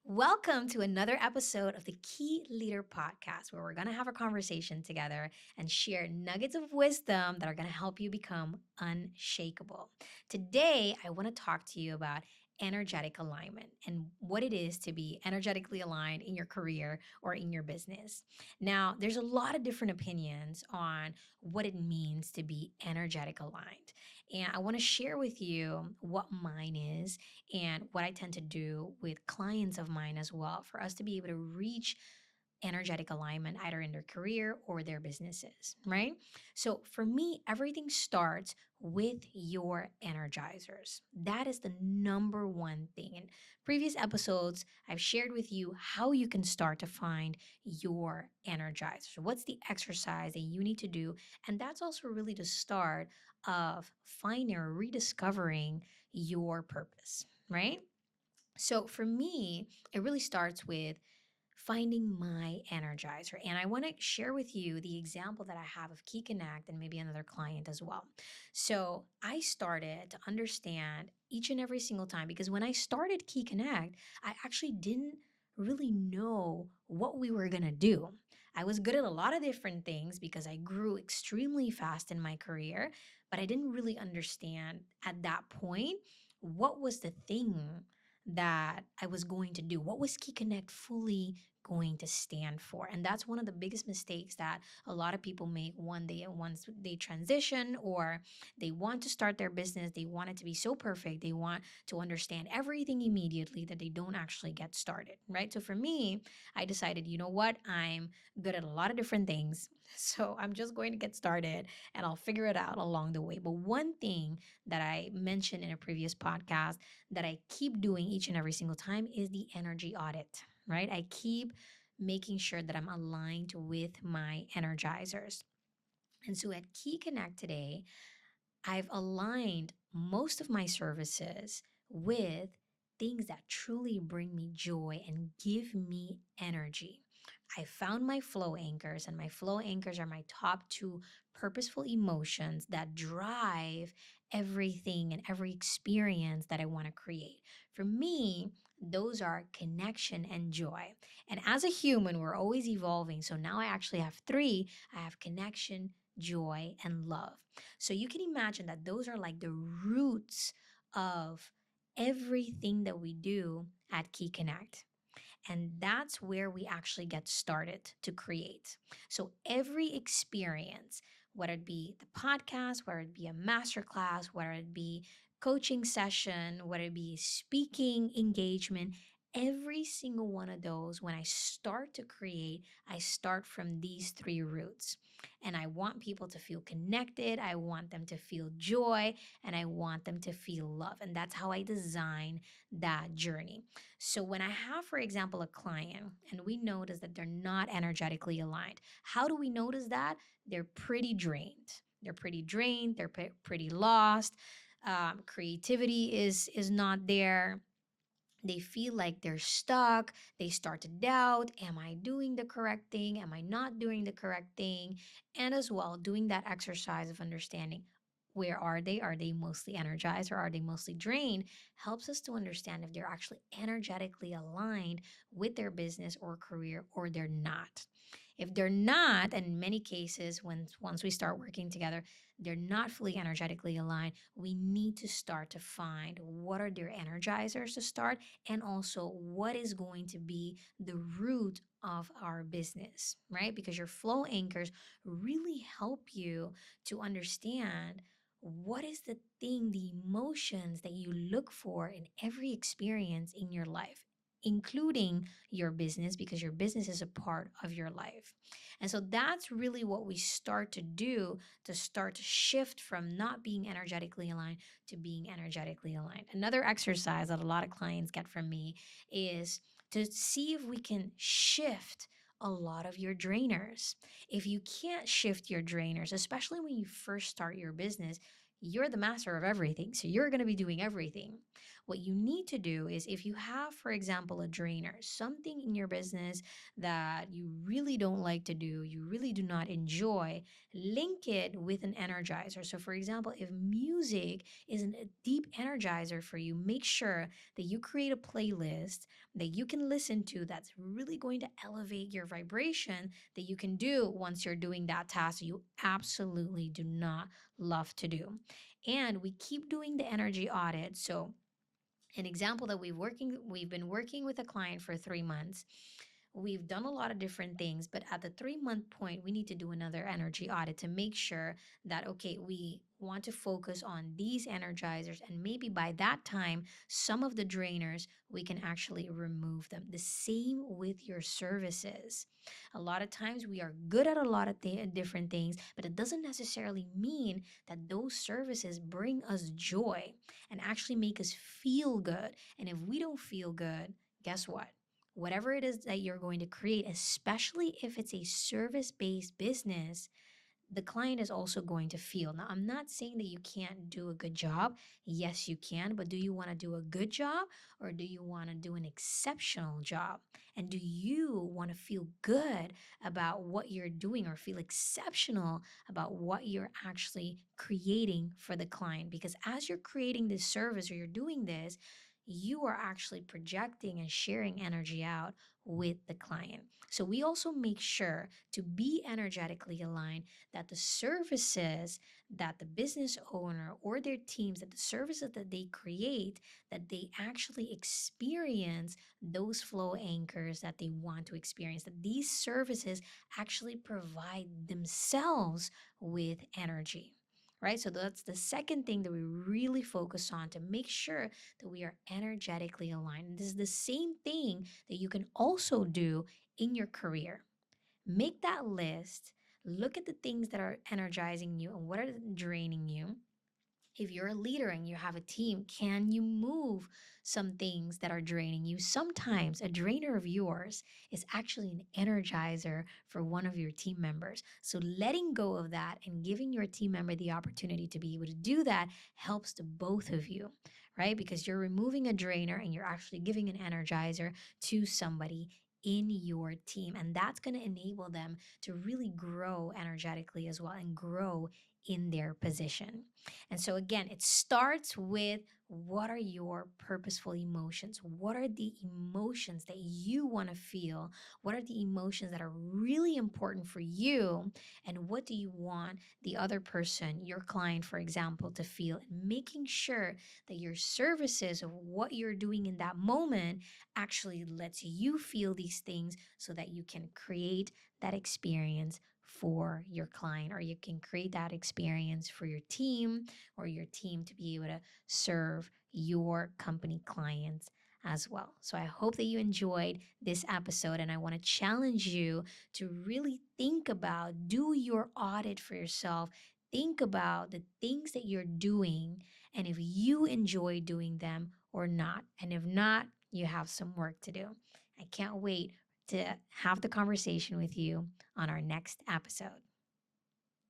Welcome to another episode of the Key Leader Podcast, where we're going to have a conversation together and share nuggets of wisdom that are going to help you become unshakable. Today, I want to talk to you about energetic alignment and what it is to be energetically aligned in your career or in your business. Now, there's a lot of different opinions on what it means to be energetic aligned. And I want to share with you what mine is and what I tend to do with clients of mine as well for us to be able to reach energetic alignment either in their career or their businesses, right? So for me, everything starts with your energizers. That is the number one thing. In previous episodes, I've shared with you how you can start to find your energizers. What's the exercise that you need to do? And that's also really the start of finding or rediscovering your purpose, right? So for me, it really starts with finding my energizer. And I want to share with you the example that I have of Key Connect and maybe another client as well. So I started to understand each and every single time because when I started Key Connect, I actually didn't really know what we were going to do. I was good at a lot of different things because I grew extremely fast in my career, but I didn't really understand at that point what was the thing that I was going to do. What was Key Connect fully going to stand for? And that's one of the biggest mistakes that a lot of people make once they transition or they want to start their business. They want it to be so perfect. They want to understand everything immediately that they don't actually get started, right? So for me, I decided, you know what? I'm good at a lot of different things. So I'm just going to get started and I'll figure it out along the way. But one thing that I mentioned in a previous podcast that I keep doing each and every single time is the energy audit, right? I keep making sure that I'm aligned with my energizers. And so at Key Connect today, I've aligned most of my services with things that truly bring me joy and give me energy. I found my flow anchors, and my flow anchors are my top two purposeful emotions that drive everything and every experience that I want to create. For me, those are connection and joy. And as a human, we're always evolving. So now I actually have three. I have connection, joy, and love. So you can imagine that those are like the roots of everything that we do at Key Connect. And that's where we actually get started to create. So every experience, whether it be the podcast, whether it be a masterclass, whether it be coaching session, whether it be speaking engagement, every single one of those, when I start to create, I start from these three roots. And I want people to feel connected. I want them to feel joy and I want them to feel love. And that's how I design that journey. So when I have, for example, a client and we notice that they're not energetically aligned, how do we notice that? They're pretty drained. They're pretty drained. They're pretty lost. Creativity is not there. They feel like they're stuck. They start to doubt, am I doing the correct thing? Am I not doing the correct thing? And as well, doing that exercise of understanding, where are they? Are they mostly energized or are they mostly drained? Helps us to understand if they're actually energetically aligned with their business or career or they're not. If they're not, and in many cases, once we start working together, they're not fully energetically aligned, we need to start to find what are their energizers to start and also what is going to be the root of our business, right? Because your flow anchors really help you to understand what is the thing, the emotions that you look for in every experience in your life, including your business, because your business is a part of your life. And so that's really what we start to do to start to shift from not being energetically aligned to being energetically aligned. Another exercise that a lot of clients get from me is to see if we can shift a lot of your drainers. If you can't shift your drainers, especially when you first start your business, you're the master of everything. So you're going to be doing everything. What you need to do is, if you have, for example, a drainer, something in your business that you really don't like to do, you really do not enjoy, link it with an energizer. So, for example, if music isn't a deep energizer for you, make sure that you create a playlist that you can listen to that's really going to elevate your vibration, that you can do once you're doing that task you absolutely do not love to do. And we keep doing the energy audit. So, an example that we've been working with a client for 3 months. We've done a lot of different things, but at the 3 month point, we need to do another energy audit to make sure that, okay, we want to focus on these energizers. And maybe by that time, some of the drainers, we can actually remove them. The same with your services. A lot of times we are good at a lot of different things, but it doesn't necessarily mean that those services bring us joy and actually make us feel good. And if we don't feel good, guess what? Whatever it is that you're going to create, especially if it's a service based business, the client is also going to feel. Now, I'm not saying that you can't do a good job. Yes, you can, but do you want to do a good job or do you want to do an exceptional job? And do you want to feel good about what you're doing or feel exceptional about what you're actually creating for the client? Because as you're creating this service or you're doing this, you are actually projecting and sharing energy out with the client. So we also make sure to be energetically aligned, that the services that the business owner or their teams, that the services that they create, that they actually experience those flow anchors that they want to experience, that these services actually provide themselves with energy. Right? So that's the second thing that we really focus on to make sure that we are energetically aligned. And this is the same thing that you can also do in your career. Make that list. Look at the things that are energizing you and what are draining you. If you're a leader and you have a team, can you move some things that are draining you? Sometimes a drainer of yours is actually an energizer for one of your team members. So letting go of that and giving your team member the opportunity to be able to do that helps the both of you, right? Because you're removing a drainer and you're actually giving an energizer to somebody in your team. And that's going to enable them to really grow energetically as well and grow in their position. And so, again, it starts with, what are your purposeful emotions? What are the emotions that you want to feel? What are the emotions that are really important for you? And what do you want the other person, your client, for example, to feel? And making sure that your services of what you're doing in that moment actually lets you feel these things so that you can create that experience for your client, or you can create that experience for your team, or your team to be able to serve your company clients as well. So I hope that you enjoyed this episode, and I want to challenge you to really think about, do your audit for yourself. Think about the things that you're doing and if you enjoy doing them or not. And if not, you have some work to do. I can't wait to have the conversation with you on our next episode.